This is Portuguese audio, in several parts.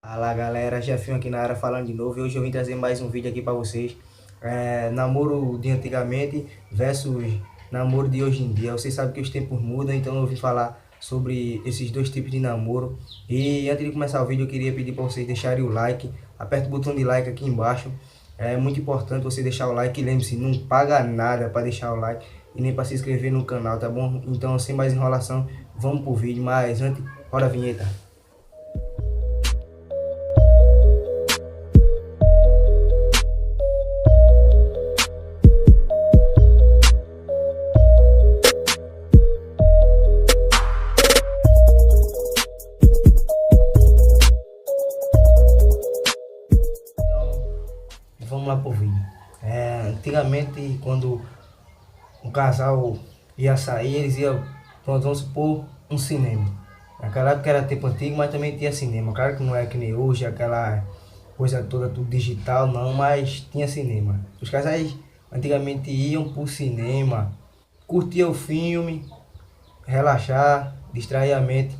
Fala galera, Jefinho aqui na área falando de novo e hoje eu vim trazer mais um vídeo aqui para vocês. Namoro de antigamente versus namoro de hoje em dia. Vocês sabem que os tempos mudam, então eu vim falar sobre esses dois tipos de namoro. E antes de começar o vídeo eu queria pedir para vocês deixarem o like, aperta o botão de like aqui embaixo. É muito importante você deixar o like e lembre-se, não paga nada para deixar o like e nem para se inscrever no canal, tá bom? Então sem mais enrolação, vamos pro vídeo, mas antes, roda a vinheta. Vamos lá pro vídeo. Antigamente, quando um casal ia sair, eles iam, pronto, vamos supor, um cinema. Naquela época era tempo antigo, mas também tinha cinema. Claro que não é que nem hoje, aquela coisa toda, tudo digital, não, mas tinha cinema. Os casais antigamente iam pro cinema, curtir o filme, relaxar, distrair a mente.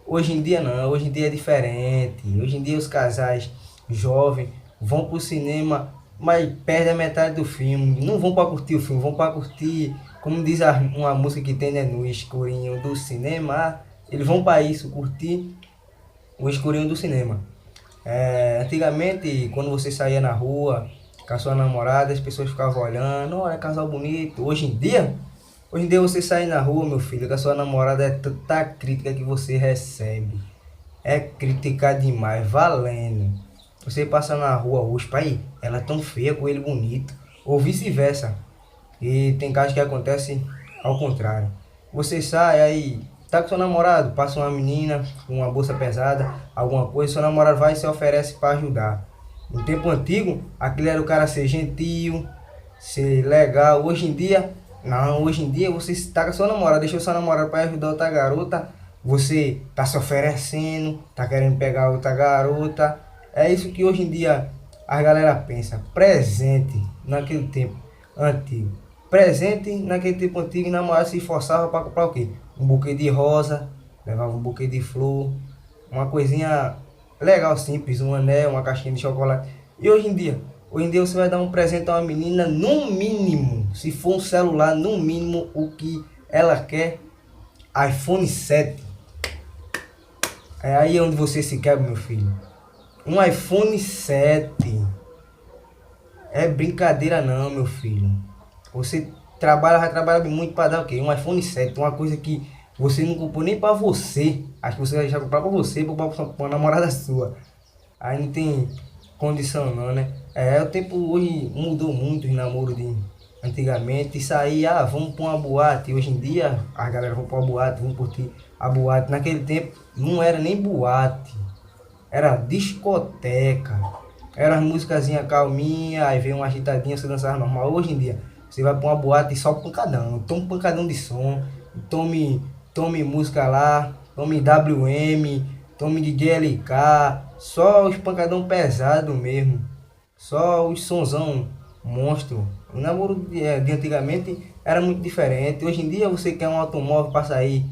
Hoje em dia não, hoje em dia é diferente. Hoje em dia os casais jovens vão pro cinema, mas perdem a metade do filme. Não vão para curtir o filme, vão para curtir, como diz uma música que tem, né, no escurinho do cinema. Eles vão para isso, curtir o escurinho do cinema. Antigamente, quando você saía na rua com a sua namorada, as pessoas ficavam olhando, olha, casal bonito. Hoje em dia você sai na rua, meu filho, com a sua namorada, é tanta crítica que você recebe. É criticar demais, valendo. Você passa na rua hoje, pai, ela é tão feia com ele bonito. Ou vice-versa. E tem casos que acontecem ao contrário. Você sai aí, tá com seu namorado, passa uma menina com uma bolsa pesada, alguma coisa, seu namorado vai e se oferece para ajudar. No tempo antigo, aquele era o cara ser gentil, ser legal. Hoje em dia, não, hoje em dia você está com a sua namorada, deixou sua namorada para ajudar outra garota, você tá se oferecendo, tá querendo pegar outra garota. É isso que hoje em dia a galera pensa. Presente naquele tempo antigo. Presente naquele tempo antigo, namorado se esforçava para comprar o quê? Um buquê de rosa, levava um buquê de flor, uma coisinha legal, simples, um anel, uma caixinha de chocolate. E hoje em dia você vai dar um presente a uma menina, no mínimo, se for um celular, no mínimo o que ela quer, iPhone 7. É aí onde você se quebra, meu filho. Um iPhone 7 é brincadeira não, meu filho. Você vai trabalhar muito para dar o quê? Um iPhone 7, uma coisa que você não comprou nem para você. Acho que você vai deixar comprar para você, para uma namorada sua. Aí não tem condição não, né? O tempo hoje mudou muito os namoros de antigamente. Isso aí, vamos para uma boate. Hoje em dia, a galera vão para uma boate, vão curtir a boate. Naquele tempo não era nem boate, era discoteca. Era as musicazinhas calminha, aí veio uma agitadinha, você dançava normal. Hoje em dia, você vai para uma boate e só pancadão. Tome pancadão de som, tome música lá, tome WM, tome DJ LK, só os pancadão pesado mesmo. Só os sonzão monstro. O namoro de antigamente era muito diferente. Hoje em dia você quer um automóvel para sair,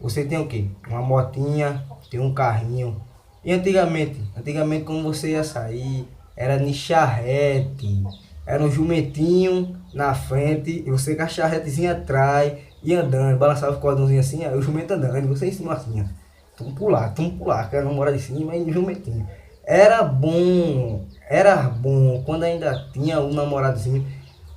você tem o quê? Uma motinha, tem um carrinho. E antigamente quando você ia sair, era de charrete, era um jumentinho na frente, e você com a charretezinha atrás, e andando, balançava o cordãozinho assim, aí o jumento andando, e você em cima assim, ó. Vamos pular, quero namorar de cima e jumentinho. Era bom, quando ainda tinha um namoradozinho,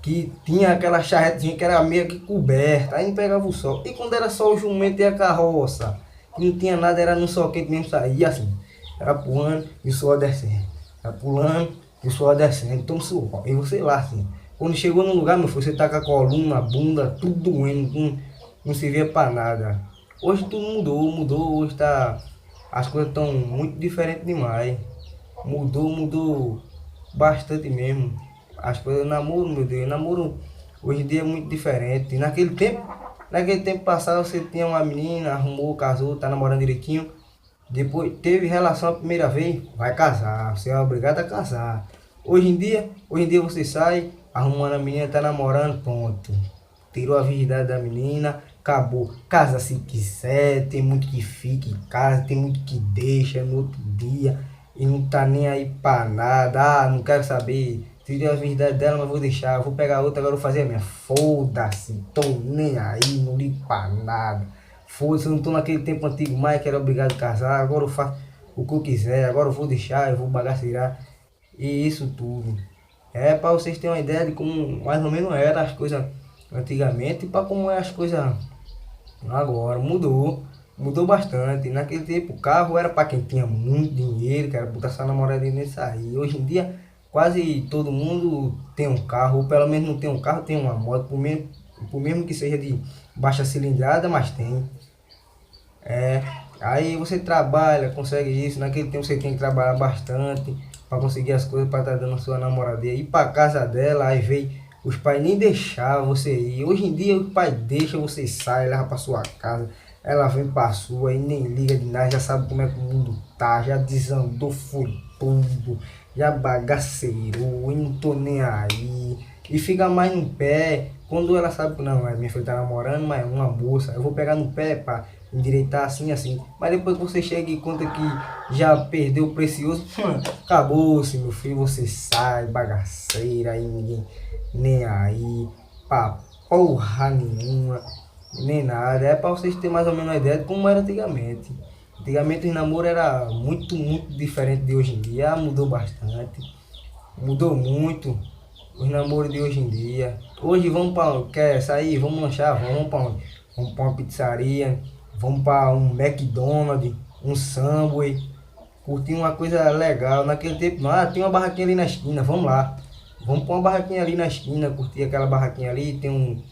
que tinha aquela charretezinha que era meio que coberta, aí não pegava o sol. E quando era só o jumento e a carroça, que não tinha nada, era no sol quente mesmo, saía assim. Era pulando e o suor descendo. Era pulando e o suor descendo. Então suor. E você lá assim. Quando chegou no lugar, meu filho, você tá com a coluna, a bunda, tudo doendo, não servia para nada. Hoje tudo mudou. Hoje tá. As coisas estão muito diferentes demais. Mudou bastante mesmo. As coisas, namoro, meu Deus, namoro hoje em dia é muito diferente. Naquele tempo passado você tinha uma menina, arrumou, casou, tá namorando direitinho. Depois teve relação a primeira vez, vai casar, você é obrigado a casar. Hoje em dia você sai, arrumando a menina, tá namorando, pronto. Tirou a virgindade da menina, acabou. Casa se quiser, tem muito que fica em casa, tem muito que deixa no outro dia. e não tá nem aí pra nada. Ah, não quero saber. Tirei a virgindade dela, mas vou deixar. Vou pegar outra, agora eu vou fazer a minha. Foda-se, tô nem aí, não ligo pra nada. Foda-se, eu não tô naquele tempo antigo mais que era obrigado a casar. Agora eu faço o que eu quiser, agora eu vou deixar, eu vou bagaceirar. E isso tudo. É para vocês terem uma ideia de como mais ou menos era as coisas antigamente e para como é as coisas agora. Mudou bastante. Naquele tempo o carro era para quem tinha muito dinheiro, que era botar sua namorada nesse aí. Hoje em dia quase todo mundo tem um carro, ou pelo menos não tem um carro, tem uma moto, por mesmo que seja de baixa cilindrada, mas tem. É, aí você trabalha, consegue isso. Naquele tempo você tem que trabalhar bastante para conseguir as coisas para estar dando a sua namorada ir para casa dela. Aí veio, os pais nem deixavam você ir. Hoje em dia o pai deixa, você sai, leva para sua casa. Ela vem para sua e nem liga de nada, já sabe como é que o mundo tá, já desandou, foi tudo, já bagaceirou e não tô nem aí. E fica mais no pé, quando ela sabe que não, minha filha tá namorando, mas é uma moça, eu vou pegar no pé para endireitar assim, assim. Mas depois que você chega e conta que já perdeu o precioso, acabou-se, meu filho, você sai, bagaceira, aí ninguém nem aí, pra porra nenhuma, nem nada. É para vocês terem mais ou menos uma ideia de como era antigamente. Antigamente os namoros era muito, muito diferente de hoje em dia, mudou bastante, mudou muito. Os namoros de hoje em dia. Hoje vamos para quer sair, vamos lanchar, vamos para onde? Vamos para uma pizzaria, vamos para um McDonald's, um Subway, curtir uma coisa legal. Naquele tempo, não, tem uma barraquinha ali na esquina, vamos lá. Vamos para uma barraquinha ali na esquina, curtir aquela barraquinha ali, tem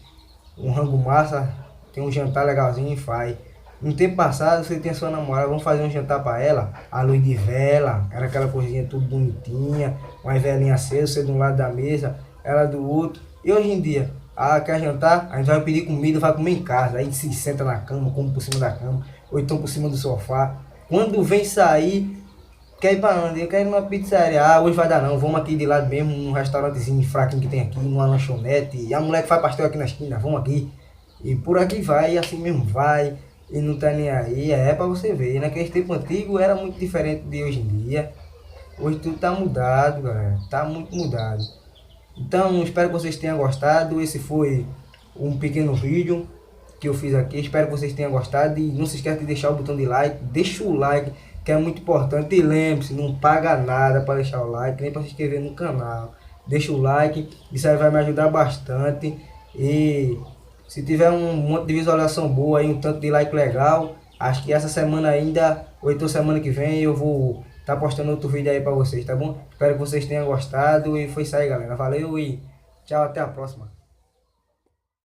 um rango massa, tem um jantar legalzinho e faz. No tempo passado, você tem a sua namorada, vamos fazer um jantar para ela, a luz de vela, era aquela coisinha tudo bonitinha, uma velinha acesa, você de um lado da mesa, ela do outro. E hoje em dia, quer jantar? A gente vai pedir comida, vai comer em casa, aí se senta na cama, come por cima da cama, ou então por cima do sofá. Quando vem sair, quer ir para onde? Eu quero ir numa pizzaria. Ah, hoje vai dar não, vamos aqui de lado mesmo, num restaurantezinho fraquinho que tem aqui, numa lanchonete. E a mulher que faz pastel aqui na esquina, vamos aqui. E por aqui vai, e assim mesmo vai. E não tá nem aí, é para você ver. Naquele tempo antigo era muito diferente de hoje em dia. Hoje tudo tá mudado, galera. Tá muito mudado. Então, espero que vocês tenham gostado. Esse foi um pequeno vídeo que eu fiz aqui. Espero que vocês tenham gostado. E não se esqueça de deixar o botão de like. Deixa o like, que é muito importante. E lembre-se, não paga nada para deixar o like, nem para se inscrever no canal. Deixa o like, isso aí vai me ajudar bastante. E se tiver um monte de visualização boa aí, um tanto de like legal, acho que essa semana ainda, ou então semana que vem, eu vou estar postando outro vídeo aí para vocês, tá bom? Espero que vocês tenham gostado e foi isso aí, galera. Valeu e tchau, até a próxima.